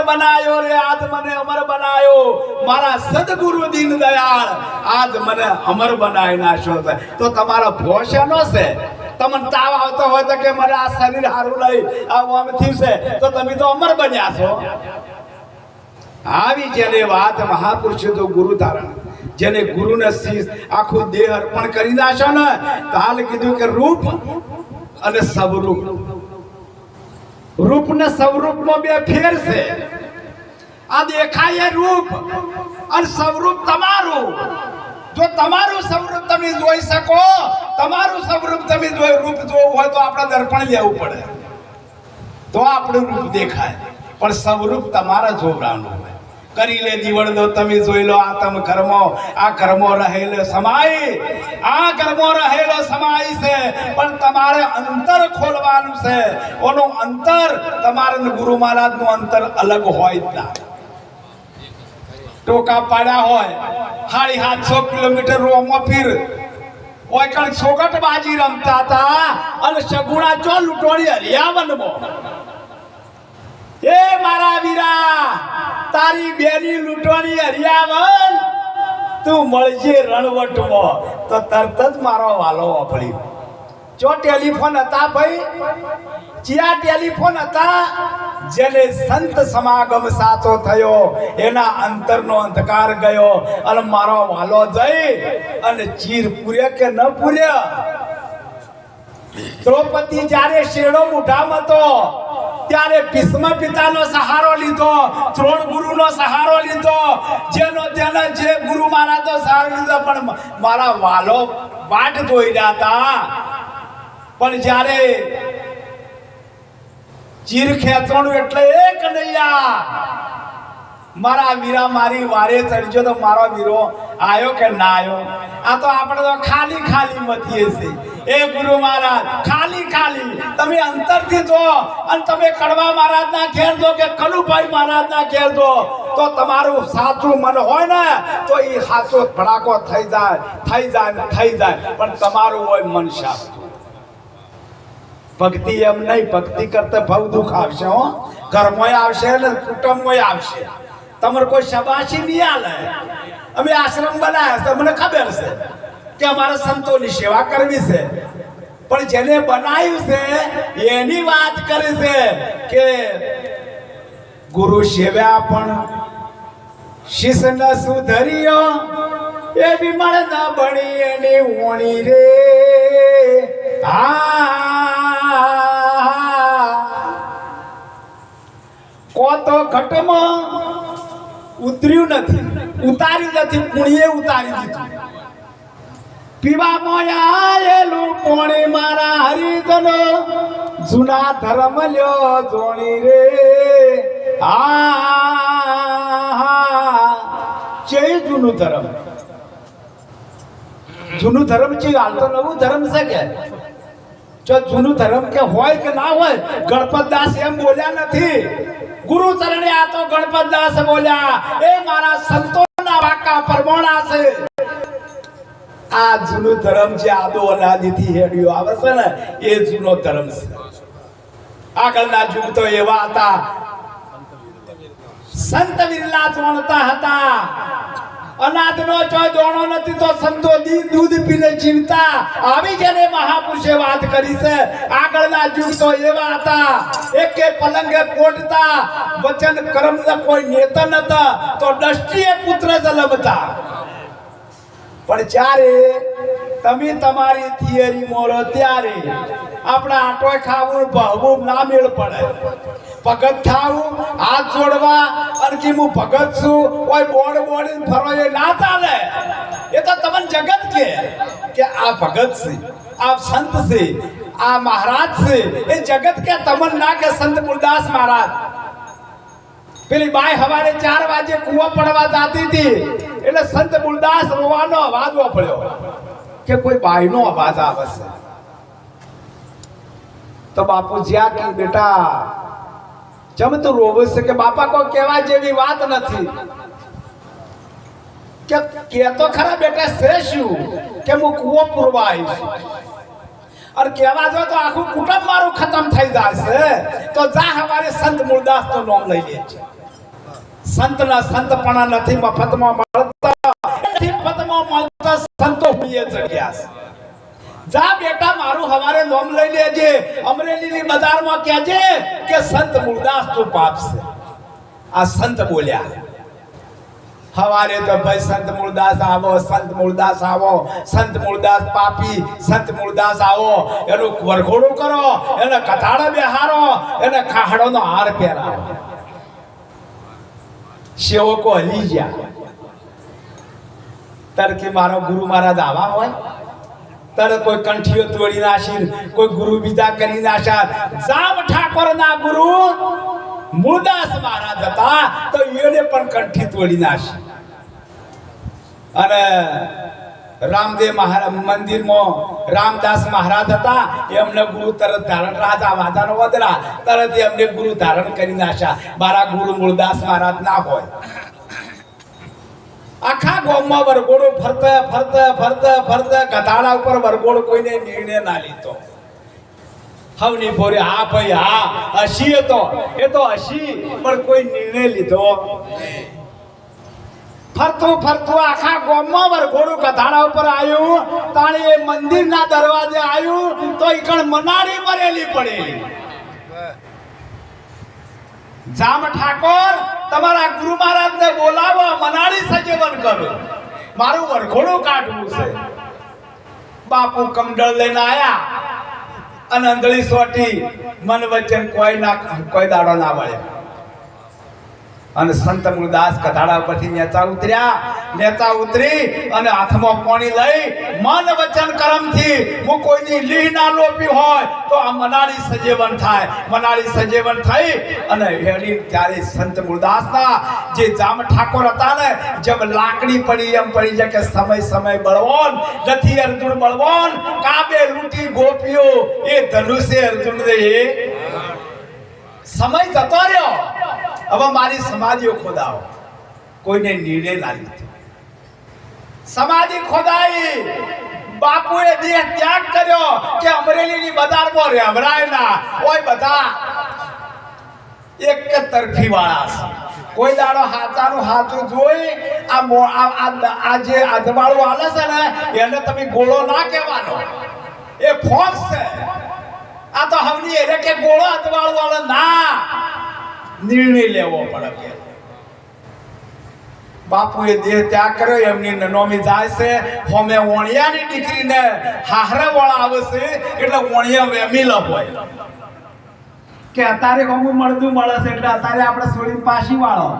બનાયો રે, આજ મને અમર બનાયો. મારા સદગુરુ દીન દયાળ આજ મને અમર બનાવી નાખ્યો છે. તો તમારો ભોષ એનો છે. તમને તાવ આવતો હોય તો કે મને આ શરીર સારું નહીં, આવું આમ થયું છે, તો તમે તો અમર બન્યા છો. આવી જેને વાત મહાપુરુષો તો ગુરુ ધારણ, જેને ગુરુને શીશ આખું દેહ અર્પણ કરી નાખ્યો ને, તો હાલ કીધું કે રૂપ અને સ્વરૂપ. રૂપ ને સ્વરૂપમાં બે ફેર છે. આ દેખાય રૂપ અને સ્વરૂપ તમારું. જો તમારું સ્વરૂપ તમે જોઈ શકો, તમારું સ્વરૂપ તમે જોઈ રૂપ જોવું હોય તો આપણે દર્પણ લેવું પડે, તો આપણું રૂપ દેખાય. પણ સ્વરૂપ તમારા જોવાનું હોય. કરી લે દીવડનો તમે જોઈ લો આતમ કર્મો, આ કર્મો રહેલો સમાય, આ કર્મો રહેલો સમાય છે. પણ તમારે અંતર ખોલવાનું છે. ઓનું અંતર તમારે ગુરુ મહારાજનું અંતર અલગ હોય જ ના. ટોકા પાડ્યા હોય 750 કિલોમીટર રોમો ફીર ઓય કણ છોકટ બાજી રમતા હતા અને સગુણા ચો લૂંટોણી હરિયાવનમાં. એ મારા વીરા, તારી બેની લૂંટવાની હરિયાવન તું મળજે રણવટમાં, તો તરત જ મારો વાલો વાપરી. જો ટેલિફોન હતા ભાઈ, જ્યાં ટેલિફોન હતા, જેને સંત સમાગમ સાચો થયો એના અંતરનો અંધકાર ગયો અને મારો વાલો જઈ અને ચીર પૂર્ય કે ન પૂર્ય. દ્રૌપદી જ્યારે શેડો મુઠામાં હતો ત્યારે ભીષ્મ પિતાનો સહારો લીધો, દ્રોણ ગુરુનો સહારો લીધો, જેનો તેના જે ગુરુ મહારાજનો સહારો લીધો. પણ મારા વાલો વાટ જોઈ રહ્યા હતા. પણ જ્યારે ચીર ખેંચવાનું એટલે એક નૈયા, મારા વીરા મારી વારે ચડજો તો મારો વીરો આયો કે ના આયો. આ તો આપણે તો ખાલી ખાલી મતીએ છે. એ ગુરુ મહારાજ ખાલી ખાલી તમે અંતરથી જો અને તમે કડવા મહારાજના ઘેર જો કે કલુભાઈ મહારાજના ઘેર જો, તો તમારું સાચું મન હોય ને તો એ સાચો ભડાકો થઈ જાય, થઈ જાય, થઈ જાય. પણ તમારું હોય મન સાફ. ભક્તિ એમ નહીં, ભક્તિ કરતા બહુ દુઃખ આવશે. હો, ઘરમાં આવશે ને કુટુંબમાં આવશે. તમારે કોઈ શબાશી નહીં આલે. અમે આશ્રમ બનાવ્યા છે, મને ખબર છે કે અમારે સંતોની સેવા કરવી છે. પણ જેને બનાવ્યું છે એની વાત કરી છે કે ગુરુ સેવ્યા પણ શિષ્ય ન સુધર્યો, એ બીમાર ન બની એની ઓણી રે. કોતો ઘટમાં ઉતર્યું નથી, ઉતાર્યું નથી, પુણ્યે ઉતારી દીધું. પીવામાં આયેલું પોણી મારા હરિજનો, જૂના ધર્મ લ્યો જોણી રે. છે જૂનું ધર્મ. જૂનું ધર્મ છે, હાલ તો નવું ધર્મ છે કે જો જૂનું ધર્મ કે હોય કે ના હોય. ગણપતદાસ એમ બોલ્યા નથી. ગુરુ ચરણે આ તો ગણપતદાસ બોલ્યા, એ મારા સંતોના વાકા પરમોણા છે. આ જૂનું ધર્મ જે આદો અનાદિથી હેડ્યો આવે છે ને, એ જૂનો ધર્મ છે. આગળના યુગ તો એવા હતા, સંત વિરલા જોણતા હતા. અનાજનો ચો જોણો નથી તો સંતો દૂધ પીને જીવતા. આવી જેને મહાપુરુષે વાત કરી છે. આગળના યુગ તો એવા હતા, એકે પલંગે પોટતા, વચન કર્મ કોઈ નેતા નતા, તો દ્રષ્ટિએ પુત્ર જલમતા. પણ જ્યારે તમે તમારી થિયરી મોરો ત્યારે આપણા આટોય ખાવું ભાવવું ના મેળ પડે. ભગત થાવું, હાથ જોડવા અને કે હું ભગત છું કોઈ બોડ બોડીને ફરો એ ના ચાલે. એ તો તમને જગત કે આ ભગત છે, આ સંત છે, આ મહારાજ છે. એ જગત કે તમને ના કે સંત મૂળદાસ મહારાજ. પેલી બાઈ સવારે 4 વાગે કૂવો પડવા જાતી હતી એટલે સંત મૂળદાસ રોવાનો અવાજ પડ્યો કે કોઈ બાઈનો અવાજ આવે છે. તો બાપુ જ્યાં કે બેટા જમ તું રોવે છે કે બાપા કોઈ કહેવા જેવી વાત નથી. કે તો ખરા બેટા છે શું કે હું કૂવો પૂરવા આવી છું અને કહેવા જો તો આખું કુટુંબ મારું ખતમ થઈ જાય છે. તો જા હવારે સંત મૂળદાસ નું નામ લઈ લે છે. સંતના સંતપણા નથી મફતમાં મળતા, નથી મફતમાં મળતા, સંતો પ્રિય જગ્યા છે. જા બેટા મારું હવારે નોમ લઈ લેજે, અમરેલીની બજારમાં કહેજે કે સંત મૂળદાસ તું પાપ છે. આ સંત બોલ્યા. હવારે તો ભાઈ સંત મૂળદાસ આવો, સંત મૂળદાસ આવો, સંત મૂળદાસ પાપી, સંત મૂળદાસ આવો, એનું વરઘોડું કરો, એને કથાડા બેહારો, એને ખાહડોનો હાર પહેરાવો. સેવકો હલી ગયા. તરકે મારો ગુરુ મહારાજ આવા હોય, તરત કોઈ કંઠીઓ તોડી નાખી, કોઈ ગુરુ બીજા કરી નાખ્યા. જામ ઠાકોરના ગુરુ મૂળદાસ મહારાજ હતા તો એને પણ કંઠી તોડી નાખી. અને રામદેવ મહારાજ મંદિરમાં રામદાસ મહારાજ હતા, એમને ગુરુ તરત ધારણ, રાજા વાજાનો વદરા તરત એમને ગુરુ ધારણ કરી નાખ્યા. મારા ગુરુ મૂળદાસ મહારાજ ના હોય. આખા ગામમાં વરઘોડો ફરતા ફરતા ફરતા ફરતા ગધાડા ઉપર વરઘોડો કોઈને નિર્ણય ના લીધો. હવની ભોરે હા ભાઈ હા હસી હતો, એ તો હસી, પણ કોઈ નિર્ણય લીધો. ફરતું ફરતું આખા ગામમાં વરઘોડું ગધાડા ઉપર આવ્યું. તાણી એ મંદિરના દરવાજે આવ્યું તો ઈકણ મનાડી મરેલી પડેલી. જામ ઠાકોર તમારા ગુરુ મહારાજને બોલાવો, મનાડી સજેવન કરો, મારું વરઘોડું કાઢવું છે. બાપુ કમંડળ લઈને આયા અને અંધળી સોટી, મન વચન કોઈ દાડો ના વળ્યા. અને સંત મૂળદાસ કથાડા ઉપરથી નેતા ઉતરી અને હાથમાં પાણી લઈ મન વચન કર્મથી હું કોઈની લીહ ના લોપી હોય તો આ મનાળી સજેવન થાય. મનાળી સજેવન થઈ અને હેડી ત્યારે સંત મૂળદાસના જે જામ ઠાકોર હતા ને, જેમ લાકડી પડી એમ પડી જાય કે સમય સમય બળવાન નથી અર્જુન બળવાન, કાબે લૂંટી ગોપીઓ એ ધનુષે અર્જુન દે. સમય જતો રહ્યો, હવે મારી સમાધિઓ ખોદાવો. કોઈને નિર્ણય ના લીધો. સમાધિ ખોદાઈ. બાપુએ દેહ ત્યાગ કર્યો કે અમરેલીની બજારમાં રહેવરાય ના ઓય. બધા એક તરફી વાળા છે. કોઈ દાડો હાચાનું હાચું જોઈ આ જે અધવાળું હાલે છે ને, એને તમે ગોળો ના કહેવાનો, એ ફોક્સ છે. આ તો હવની એને કે ગોળો અધવાળું વાળો ના, નિર્ણય લેવો પડે. બાપુએ દેહ ત્યાગ કર્યો. એમની નોમી જાય છે. હોમે ઓણિયાની દીકરીને હાહરા વાળા આવે છે એટલે ઓણિયા વેમી લ હોય કે અત્યારે હમું મળતું મળે છે એટલે અત્યારે આપણે છોડીને પાછી વાળો.